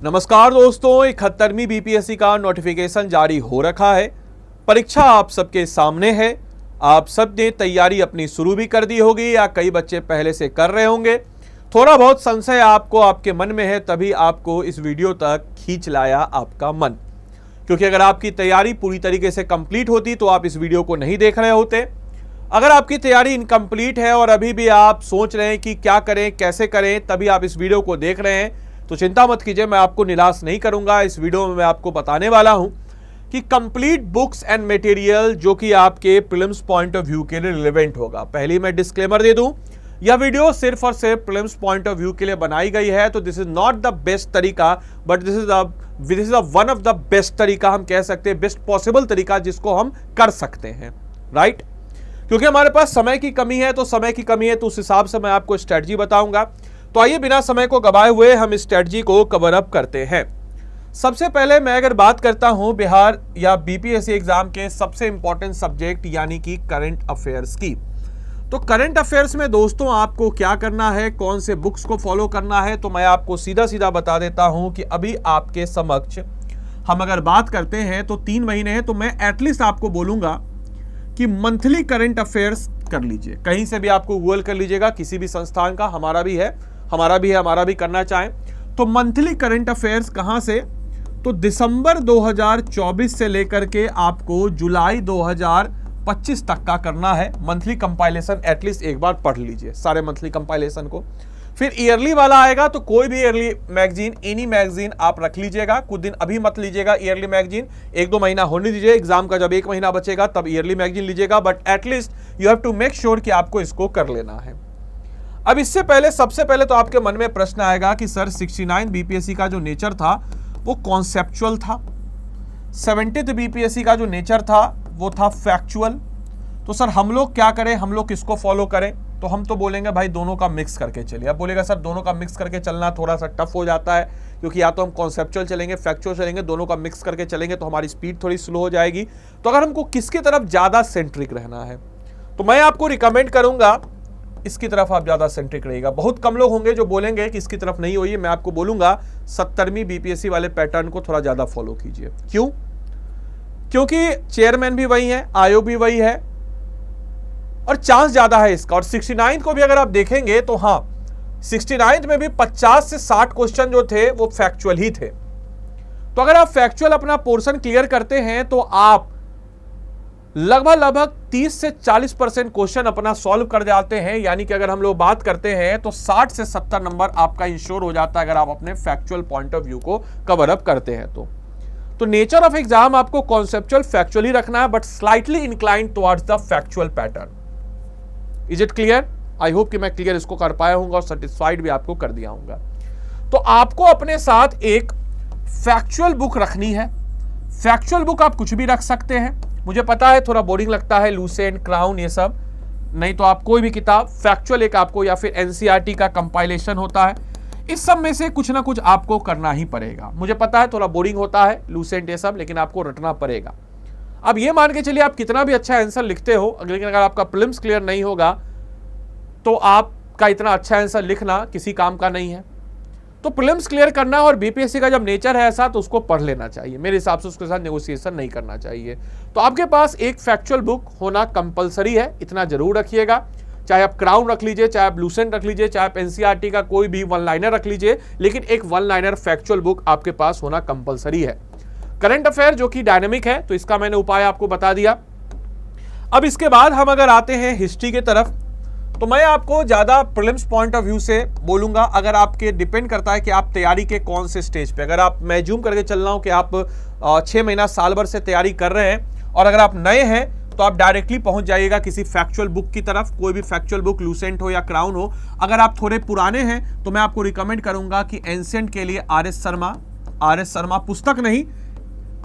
नमस्कार दोस्तों, 71वीं बीपीएससी का नोटिफिकेशन जारी हो रखा है। परीक्षा आप सबके सामने है। आप सब ने तैयारी अपनी शुरू भी कर दी होगी या कई बच्चे पहले से कर रहे होंगे। थोड़ा बहुत संशय आपको आपके मन में है, तभी आपको इस वीडियो तक खींच लाया आपका मन, क्योंकि अगर आपकी तैयारी पूरी तरीके से कंप्लीट होती तो आप इस वीडियो को नहीं देख रहे होते। अगर आपकी तैयारी इनकम्प्लीट है और अभी भी आप सोच रहे हैं कि क्या करें, कैसे करें, तभी आप इस वीडियो को देख रहे हैं, तो चिंता मत कीजिए, मैं आपको निराश नहीं करूंगा। इस वीडियो में मैं आपको बताने वाला हूं कि कंप्लीट बुक्स एंड मटेरियल जो कि आपके प्रीलिम्स पॉइंट ऑफ व्यू के लिए रिलेवेंट होगा। पहले मैं डिस्क्लेमर दे दूं, यह वीडियो सिर्फ और सिर्फ प्रीलिम्स पॉइंट ऑफ व्यू के लिए बनाई गई है, तो this is not the best तरीका, but this is one of the best तरीका, हम कह सकते हैं बेस्ट पॉसिबल तरीका जिसको हम कर सकते हैं, राइट। क्योंकि हमारे पास समय की कमी है, तो उस हिसाब से मैं आपको स्ट्रेटजी बताऊंगा। तो आइए बिना समय को गवाए हुए हम इस स्ट्रेटजी को कवर अप करते हैं। सबसे पहले मैं अगर बात करता हूं बिहार या बीपीएससी एग्जाम के सबसे इंपॉर्टेंट सब्जेक्ट यानी कि करंट अफेयर्स की, तो करंट अफेयर्स में दोस्तों आपको क्या करना है, कौन से बुक्स को फॉलो करना है, तो मैं आपको सीधा सीधा बता देता हूं कि अभी आपके समक्ष हम अगर बात करते हैं तो 3 महीने हैं, तो मैं एटलीस्ट आपको बोलूंगा कि मंथली करंट अफेयर्स कर लीजिए। कहीं से भी आपको गूगल कर लीजिएगा, किसी भी संस्थान का, हमारा भी करना चाहें तो मंथली करंट अफेयर्स कहां से, तो दिसंबर 2024 से लेकर के आपको जुलाई 2025 तक का करना है। मंथली कंपाइलेशन एटलीस्ट एक बार पढ़ लीजिए, सारे मंथली कंपाइलेशन को। फिर ईयरली वाला आएगा तो कोई भी ईयरली मैगजीन, एनी मैगजीन आप रख लीजिएगा। कुछ दिन अभी मत लीजिएगा ईयरली मैगजीन, 1-2 महीना होने दीजिए, एग्जाम का जब 1 महीना बचेगा तब ईयरली मैगजीन लीजिएगा, but at least you have to make sure कि आपको इसको कर लेना है। अब इससे पहले सबसे पहले तो आपके मन में प्रश्न आएगा कि सर 69 बीपीएससी का जो नेचर था वो कॉन्सेप्चुअल था, 70th बीपीएससी का जो नेचर था वो था फैक्चुअल। तो सर हम लोग क्या करें, हम लोग किसको फॉलो करें, तो हम तो बोलेंगे भाई दोनों का मिक्स करके चलिए। अब बोलेगा सर दोनों का मिक्स करके चलना थोड़ा सा टफ हो जाता है, क्योंकि या तो हम कॉन्सेप्चुअल चलेंगे, फैक्चुअल चलेंगे, दोनों का मिक्स करके चलेंगे तो हमारी स्पीड थोड़ी स्लो हो जाएगी। तो अगर हमको किसकी तरफ ज़्यादा सेंट्रिक रहना है तो मैं आपको रिकमेंड करूंगा इसकी तरफ आप ज़्यादा सेंट्रिक रहेगा। बहुत कम लोग होंगे जो बोलेंगे कि इसकी तरफ नहीं होइए। मैं आपको बोलूंगा 70वीं बीपीएससी वाले पैटर्न को थोड़ा ज़्यादा फॉलो कीजिए। क्यों? क्योंकि चेयरमैन भी वही है, आयोग भी वही है और चांस ज़्यादा है इसका। और 69 को भी अगर आप देखेंगे तो हाँ, 69 में भी 50 से 60 क्वेश्चन जो थे वो फैक्चुअल ही थे। तो अगर आप फैक्चुअल अपना पोर्शन क्लियर करते हैं तो आप लगभग 30 से 40% क्वेश्चन अपना सॉल्व कर जाते हैं। यानी कि अगर हम लोग बात करते हैं तो 60 से 70 नंबर आपका इंश्योर हो जाता है अगर आप अपने फैक्चुअल पॉइंट ऑफ व्यू को कवर अप करते हैं। तो नेचर ऑफ एग्जाम आपको कॉन्सेप्चुअल फैक्चुअल ही रखना है, but slightly inclined towards the factual pattern. Is it clear? I hope कि मैं क्लियर इसको कर पाया हूंगा और सेटिस्फाइड भी आपको कर दिया हूंगा। तो आपको अपने साथ एक फैक्चुअल बुक रखनी है। फैक्चुअल बुक आप कुछ भी रख सकते हैं। मुझे पता है थोड़ा बोरिंग लगता है, लूसेंट, क्राउन, ये सब नहीं, तो आप कोई भी किताब फैक्चुअल एक आपको, या फिर एनसीईआरटी का कंपाइलेशन होता है, इस सब में से कुछ ना कुछ आपको करना ही पड़ेगा। मुझे पता है थोड़ा बोरिंग होता है लूसेंट ये सब, लेकिन आपको रटना पड़ेगा। अब ये मान के चलिए आप कितना भी अच्छा आंसर लिखते हो, लेकिन अगर आपका प्रीलिम्स क्लियर नहीं होगा तो आपका इतना अच्छा आंसर लिखना किसी काम का नहीं है। तो प्रीलिम्स क्लियर करना, और बीपीएससी का जब नेचर है ऐसा तो उसको पढ़ लेना चाहिए। मेरे हिसाब से उसके साथ नेगोशिएशन नहीं करना चाहिए। तो आपके पास एक फैक्चुअल बुक होना कंपलसरी है, इतना जरूर रखिएगा। चाहे आप क्राउन रख लीजिए, चाहे आप लूसेंट रख लीजिए, चाहे आप एनसीईआरटी का कोई भी 1 लाइनर रख लीजिए, लेकिन एक 1 लाइनर फैक्चुअल बुक आपके पास होना कंपलसरी है। करंट अफेयर जो कि डायनेमिक है, तो इसका मैंने उपाय आपको बता दिया। अब इसके बाद हम अगर आते हैं हिस्ट्री की तरफ, तो मैं आपको ज़्यादा प्रीलिम्स पॉइंट ऑफ व्यू से बोलूँगा। अगर आपके डिपेंड करता है कि आप तैयारी के कौन से स्टेज पे, अगर आप, मैं जूम करके चल रहा हूँ कि आप 6 महीना साल भर से तैयारी कर रहे हैं, और अगर आप नए हैं तो आप डायरेक्टली पहुंच जाइएगा किसी फैक्चुअल बुक की तरफ, कोई भी फैक्चुअल बुक, लूसेंट हो या क्राउन हो। अगर आप थोड़े पुराने हैं तो मैं आपको रिकमेंड करूँगा कि एंसेंट के लिए आर एस शर्मा पुस्तक नहीं,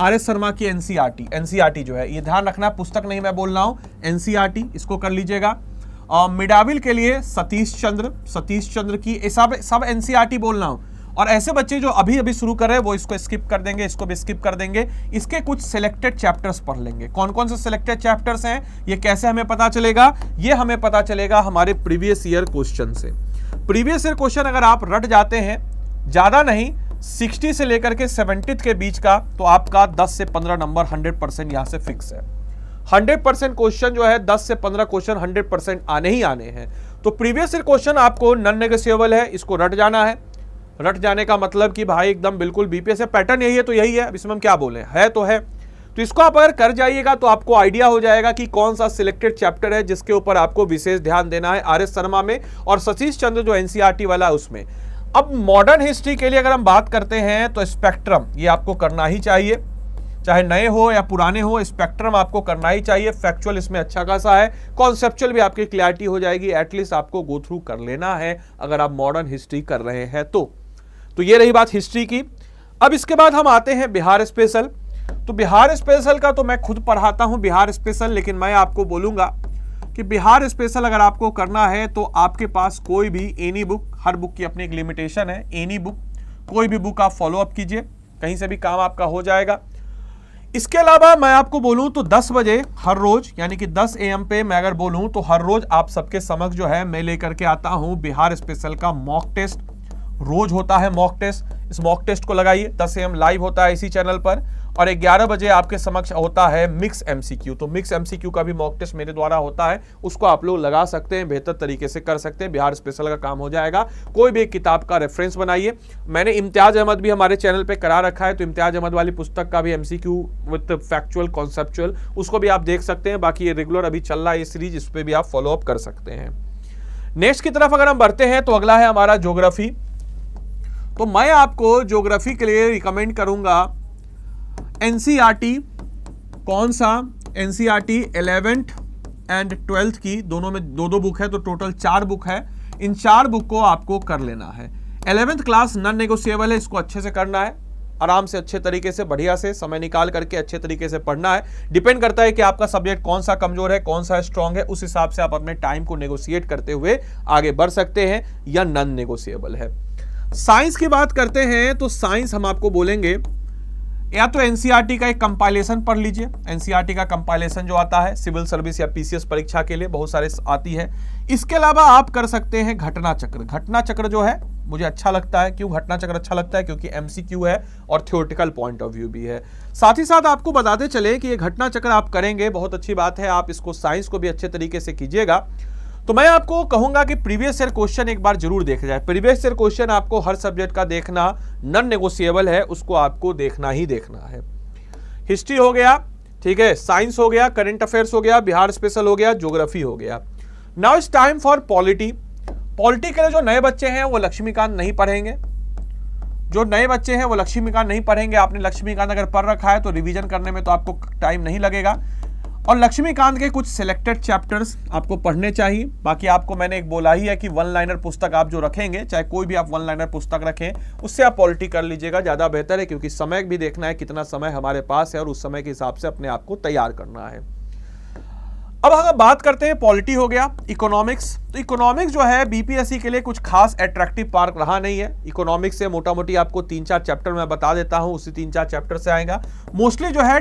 आर एस शर्मा की एनसीईआरटी जो है, ये ध्यान रखना, पुस्तक नहीं मैं बोल रहा हूँ, एनसीईआरटी, इसको कर लीजिएगा। मिडाविल के लिए सतीश चंद्र की, सब एनसीईआरटी बोल रहा हूँ। और ऐसे बच्चे जो अभी अभी शुरू कर रहे हैं वो इसको स्किप कर देंगे, इसको भी स्किप कर देंगे, इसके कुछ सिलेक्टेड चैप्टर्स पढ़ लेंगे। कौन कौन से सिलेक्टेड चैप्टर्स हैं, ये कैसे हमें पता चलेगा? ये हमें पता चलेगा हमारे प्रीवियस ईयर क्वेश्चन से। प्रीवियस ईयर क्वेश्चन अगर आप रट जाते हैं, ज़्यादा नहीं 60 से लेकर के 70 के बीच का, तो आपका 10 से 15 नंबर 100% यहां से फिक्स है। 100% क्वेश्चन जो है 10 से 15 क्वेश्चन 100% आने ही आने हैं। तो प्रीवियस ईयर क्वेश्चन आपको नॉन नेगोशिएबल है, इसको रट जाना है। रट जाने का मतलब कि भाई एकदम बिल्कुल बीपीएससी पैटर्न यही है तो यही है, अब इसमें हम क्या बोले, है तो है। तो इसको आप अगर कर जाइएगा तो आपको आइडिया हो जाएगा कि कौन सा सिलेक्टेड चैप्टर है जिसके ऊपर आपको विशेष ध्यान देना है आर एस शर्मा में और सतीश चंद्र जो एनसीईआरटी वाला है उसमें। अब मॉडर्न हिस्ट्री के लिए अगर हम बात करते हैं तो स्पेक्ट्रम ये आपको करना ही चाहिए, चाहे नए हो या पुराने हो, स्पेक्ट्रम आपको करना ही चाहिए। फैक्चुअल इसमें अच्छा खासा है, कॉन्सेप्चुअल भी आपकी क्लैरिटी हो जाएगी, एटलीस्ट आपको गो थ्रू कर लेना है अगर आप मॉडर्न हिस्ट्री कर रहे हैं तो ये रही बात हिस्ट्री की। अब इसके बाद हम आते हैं बिहार स्पेशल। तो बिहार स्पेशल का तो मैं खुद पढ़ाता हूं बिहार स्पेशल, लेकिन मैं आपको बोलूंगा कि बिहार स्पेशल अगर आपको करना है तो आपके पास कोई भी एनी बुक, हर बुक की अपनी एक लिमिटेशन है, एनी बुक कोई भी बुक आप फॉलो अप कीजिए, कहीं से भी काम आपका हो जाएगा। इसके अलावा मैं आपको बोलूं तो 10 बजे हर रोज, यानी कि 10 AM पे मैं अगर बोलूं तो हर रोज आप सबके समक्ष जो है मैं लेकर के आता हूं बिहार स्पेशल का मॉक टेस्ट। रोज होता है मॉक टेस्ट, इस मॉक टेस्ट को लगाइए। 10 AM लाइव होता है इसी चैनल पर और 11 बजे आपके समक्ष होता है मिक्स MCQ। तो मिक्स MCQ का भी मॉक टेस्ट मेरे द्वारा होता है, उसको आप लोग लगा सकते हैं, बेहतर तरीके से कर सकते हैं, बिहार स्पेशल का काम हो जाएगा। कोई भी एक किताब का रेफरेंस बनाइए। मैंने इम्तियाज अहमद भी हमारे चैनल पे करा रखा है, तो इम्तियाज अहमद वाली पुस्तक का भी MCQ विद फैक्चुअल कॉन्सेप्चुअल उसको भी आप देख सकते हैं। बाकी ये रेगुलर अभी चल रहा है ये सीरीज, इस पर भी आप फॉलो अप कर सकते हैं। नेक्स्ट की तरफ अगर हम बढ़ते हैं तो अगला है हमारा ज्योग्राफी। तो मैं आपको ज्योग्राफी के लिए रिकमेंड करूंगा एनसीईआरटी। कौन सा? एनसीईआरटी 11th एंड 12th की दोनों में दो बुक है, तो टोटल 4 बुक है। इन 4 बुक को आपको कर लेना है। 11th क्लास नॉन नेगोशिएबल है, इसको अच्छे से करना है, आराम से अच्छे तरीके से बढ़िया से समय निकाल करके अच्छे तरीके से पढ़ना है। डिपेंड करता है कि आपका सब्जेक्ट कौन सा कमजोर है, कौन सा स्ट्रांग है, उस हिसाब से आप अपने टाइम को नेगोशिएट करते हुए आगे बढ़ सकते हैं या नॉन नेगोशिएबल है। साइंस की बात करते हैं तो साइंस हम आपको बोलेंगे या तो एनसीईआरटी का एक कंपाइलेशन पढ़ लीजिए। एनसीईआरटी का कंपाइलेशन जो आता है सिविल सर्विस या पीसीएस परीक्षा के लिए बहुत सारे आती है। इसके अलावा आप कर सकते हैं घटना चक्र। घटना चक्र जो है मुझे अच्छा लगता है। क्यों घटना चक्र अच्छा लगता है? क्योंकि MCQ है और थ्योरेटिकल पॉइंट ऑफ व्यू भी है। साथ ही साथ आपको बताते चले कि ये घटना चक्र आप करेंगे, बहुत अच्छी बात है, आप इसको साइंस को भी अच्छे तरीके से कीजिएगा। तो मैं आपको कहूंगा कि प्रीवियस ईयर क्वेश्चन एक बार जरूर देखा जाए। प्रीवियस ईयर क्वेश्चन आपको हर सब्जेक्ट का देखना नॉन नेगोशिएबल है, उसको आपको देखना ही देखना है। हिस्ट्री हो गया, ठीक है, साइंस हो गया, करंट अफेयर्स हो गया, बिहार स्पेशल हो गया, ज्योग्राफी हो गया। Now it's time for polity. Polity के लिए जो नए बच्चे हैं वो लक्ष्मीकांत नहीं पढ़ेंगे। जो नए बच्चे हैं वो लक्ष्मीकांत नहीं पढ़ेंगे। आपने लक्ष्मीकांत अगर पढ़ रखा है तो रिवीजन करने में तो आपको टाइम नहीं लगेगा। और लक्ष्मीकांत के कुछ सिलेक्टेड चैप्टर्स आपको पढ़ने चाहिए। बाकी आपको मैंने एक बोला ही है कि 1 लाइनर पुस्तक आप जो रखेंगे, चाहे कोई भी आप 1 लाइनर पुस्तक रखें, उससे आप पॉलिटी कर लीजिएगा, ज़्यादा बेहतर है, क्योंकि समय भी देखना है कितना समय हमारे पास है और उस समय के हिसाब से अपने आप को तैयार करना है। अब अगर बात करते हैं, पॉलिटी हो गया, इकोनॉमिक्स। तो इकोनॉमिक्स जो है बीपीएससी के लिए कुछ खास अट्रैक्टिव पार्ट रहा नहीं है। इकोनॉमिक्स से मोटा मोटी आपको 3-4 चैप्टर मैं बता देता हूं, उसी 3-4 चैप्टर से आएगा। मोस्टली जो है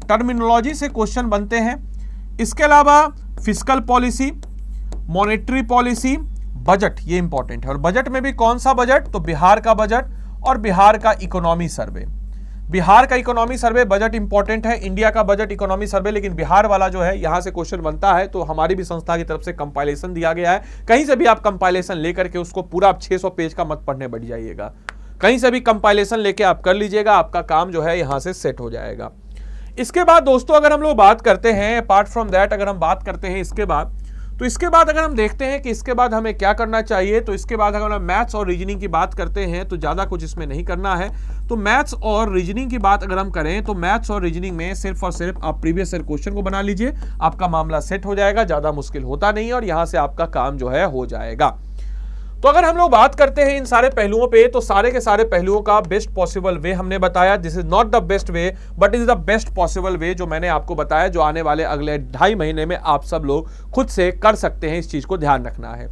टर्मिनोलॉजी से क्वेश्चन बनते हैं। इसके अलावा fiscal policy, monetary policy, budget, ये इंपॉर्टेंट है। और बजट में भी कौन सा बजट? तो बिहार का बजट और बिहार का इकोनॉमी सर्वे। बिहार का इकोनॉमी सर्वे बजट इंपॉर्टेंट है, इंडिया का बजट इकोनॉमी सर्वे, लेकिन बिहार वाला जो है यहां से क्वेश्चन बनता है। तो हमारी भी संस्था की तरफ से कंपाइलेशन दिया गया है, कहीं से भी आप कंपाइलेशन लेकर के उसको पूरा आप 600 पेज का मत पढ़ने बैठ जाइएगा, कहीं से भी कंपाइलेशन लेके आप कर लीजिएगा, आपका काम जो है यहां से सेट हो जाएगा। इसके बाद दोस्तों अगर हम लोग बात करते हैं, अपार्ट फ्रॉम दैट अगर हम बात करते हैं इसके बाद, तो इसके बाद अगर हम देखते हैं कि इसके बाद हमें क्या करना चाहिए, तो इसके बाद अगर हम मैथ्स और रीजनिंग की बात करते हैं तो ज़्यादा कुछ इसमें नहीं करना है। तो मैथ्स और रीजनिंग की बात अगर हम करें तो मैथ्स और रीजनिंग में सिर्फ और सिर्फ आप प्रीवियस ईयर क्वेश्चन को बना लीजिए, आपका मामला सेट हो जाएगा, ज़्यादा मुश्किल होता नहीं है और यहाँ से आपका काम जो है हो जाएगा। तो अगर हम लोग बात करते हैं इन सारे पहलुओं पे, तो सारे के सारे पहलुओं का बेस्ट पॉसिबल वे हमने बताया। This is not the best way but is the best possible way, जो मैंने आपको बताया, जो आने वाले अगले 2.5 महीने में आप सब लोग खुद से कर सकते हैं। इस चीज को ध्यान रखना है।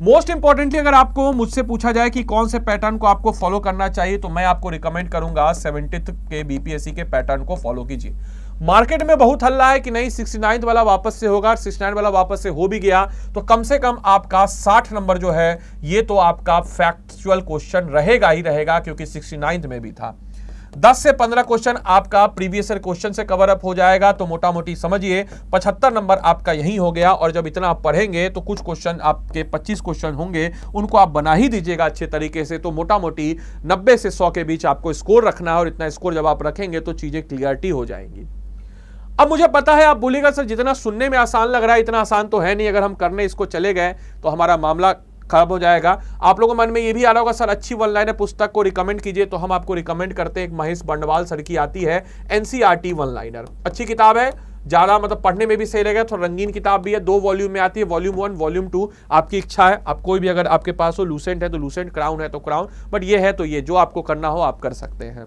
मोस्ट इंपॉर्टेंटली अगर आपको मुझसे पूछा जाए कि कौन से पैटर्न को आपको फॉलो करना चाहिए, तो मैं आपको रिकमेंड करूंगा 70th के बीपीएससी के पैटर्न को फॉलो कीजिए। मार्केट में बहुत हल्ला है कि नहीं 69 वाला वापस से होगा, 69 वाला वापस से हो भी गया तो कम से कम आपका 60 नंबर जो है ये तो आपका फैक्चुअल क्वेश्चन रहेगा ही रहेगा, क्योंकि 69 में भी था। 10 से 15 क्वेश्चन आपका प्रीवियस ईयर क्वेश्चन से कवर अप हो जाएगा, तो मोटा मोटी समझिए 75 नंबर आपका यही हो गया। और जब इतना आप पढ़ेंगे तो कुछ क्वेश्चन आपके 25 क्वेश्चन होंगे, उनको आप बना ही दीजिएगा अच्छे तरीके से, तो मोटा मोटी 90 से 100 के बीच आपको स्कोर रखना है। और इतना स्कोर जब आप रखेंगे तो चीजें क्लियरिटी हो जाएंगी। अब मुझे पता है आप बोलिएगा सर जितना सुनने में आसान लग रहा है इतना आसान तो है नहीं, अगर हम करने इसको चले गए तो हमारा मामला खराब हो जाएगा। आप लोगों के मन में ये भी आ रहा होगा सर अच्छी वन लाइनर पुस्तक को रिकमेंड कीजिए, तो हम आपको रिकमेंड करते हैं, एक महेश बंडवाल सर की आती है एनसीईआरटी वन लाइनर, अच्छी किताब है, ज्यादा मतलब पढ़ने में भी सही लगेगा, थोड़ा रंगीन किताब भी है, 2 वॉल्यूम में आती है, वॉल्यूम 1 वॉल्यूम 2, आपकी इच्छा है, आप कोई भी अगर आपके पास हो, लूसेंट है तो लूसेंट, क्राउन है तो क्राउन, बट ये है तो ये, जो आपको करना हो आप कर सकते हैं।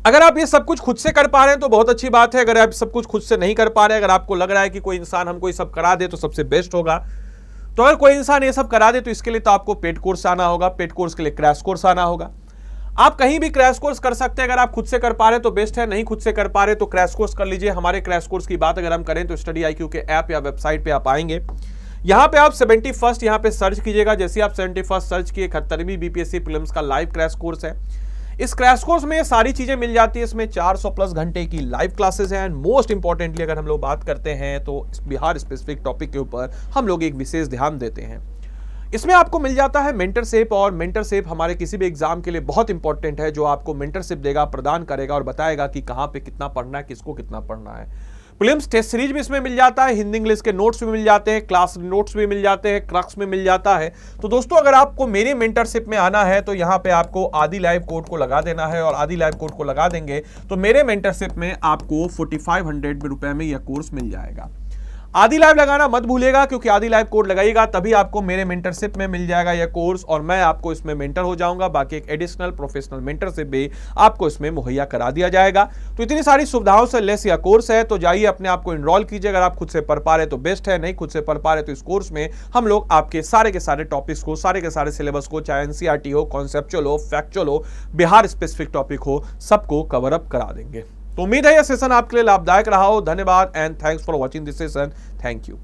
अगर आप ये सब कुछ खुद से कर पा रहे हैं तो बहुत अच्छी बात है, अगर आप सब कुछ खुद से नहीं कर पा रहे हैं, अगर आपको लग रहा है कि कोई इंसान हमको ये सब करा दे तो सबसे बेस्ट होगा, तो अगर कोई इंसान ये सब करा दे तो इसके लिए तो आपको पेड कोर्स आना होगा, पेड कोर्स के लिए क्रैश कोर्स आना होगा। आप कहीं भी क्रैश कोर्स कर सकते हैं, अगर आप खुद से कर पा रहे तो बेस्ट है, नहीं खुद से कर पा रहे तो क्रैश कोर्स कर लीजिए। हमारे क्रैश कोर्स की बात अगर हम करें तो स्टडी IQ के ऐप या वेबसाइट पे आप आएंगे, यहाँ पे आप 71st यहाँ पे सर्च कीजिएगा, जैसे आप 71st सर्च किए 71वीं BPSC प्रीलिम्स का लाइव क्रैश कोर्स है। इस क्रैश कोर्स में ये सारी चीजें मिल जाती है, इसमें 400 प्लस घंटे की लाइव क्लासेस हैं, एंड मोस्ट इंपॉर्टेंटली अगर हम लोग बात करते हैं तो बिहार स्पेसिफिक टॉपिक के ऊपर हम लोग एक विशेष ध्यान देते हैं। इसमें आपको मिल जाता है मेंटरशिप, और मेंटरशिप हमारे किसी भी एग्जाम के लिए बहुत इंपॉर्टेंट है, जो आपको मेंटरशिप देगा, प्रदान करेगा और बताएगा कि कहाँ पे कितना पढ़ना है, किसको कितना पढ़ना है। प्रीलिम्स टेस्ट सीरीज भी इसमें मिल जाता है, हिंदी इंग्लिश के नोट्स भी मिल जाते हैं, क्लास नोट्स भी मिल जाते हैं, क्रक्स में मिल जाता है। तो दोस्तों अगर आपको मेरे मेंटरशिप में आना है तो यहाँ पे आपको आदि लाइव कोड को लगा देना है, और आदि लाइव कोड को लगा देंगे तो मेरे मेंटरशिप में आपको 4500 रुपए में यह कोर्स मिल जाएगा। आदि लाइव लगाना मत भूलिएगा, क्योंकि आदि लाइव कोड लगाइएगा तभी आपको मेरे मेंटरशिप में मिल जाएगा यह कोर्स, और मैं आपको इसमें मेंटर हो जाऊंगा। बाकी एक एडिशनल प्रोफेशनल मेंटरशिप भी आपको इसमें मुहैया करा दिया जाएगा। तो इतनी सारी सुविधाओं से लेस यह कोर्स है, तो जाइए अपने आप को इनरोल कीजिए। अगर आप खुद से पढ़ पा रहे तो बेस्ट है, नहीं खुद से पढ़ पा रहे तो इस कोर्स में हम लोग आपके सारे के सारे टॉपिक्स को, सारे के सारे सिलेबस को, चाहे एनसीईआरटी हो, कॉन्सेप्चुअल हो, फैक्चुअल हो, बिहार स्पेसिफिक टॉपिक हो, सबको कवर अप करा देंगे। तो उम्मीद है यह सेशन आपके लिए लाभदायक रहा हो। धन्यवाद and thanks for watching this session. Thank you.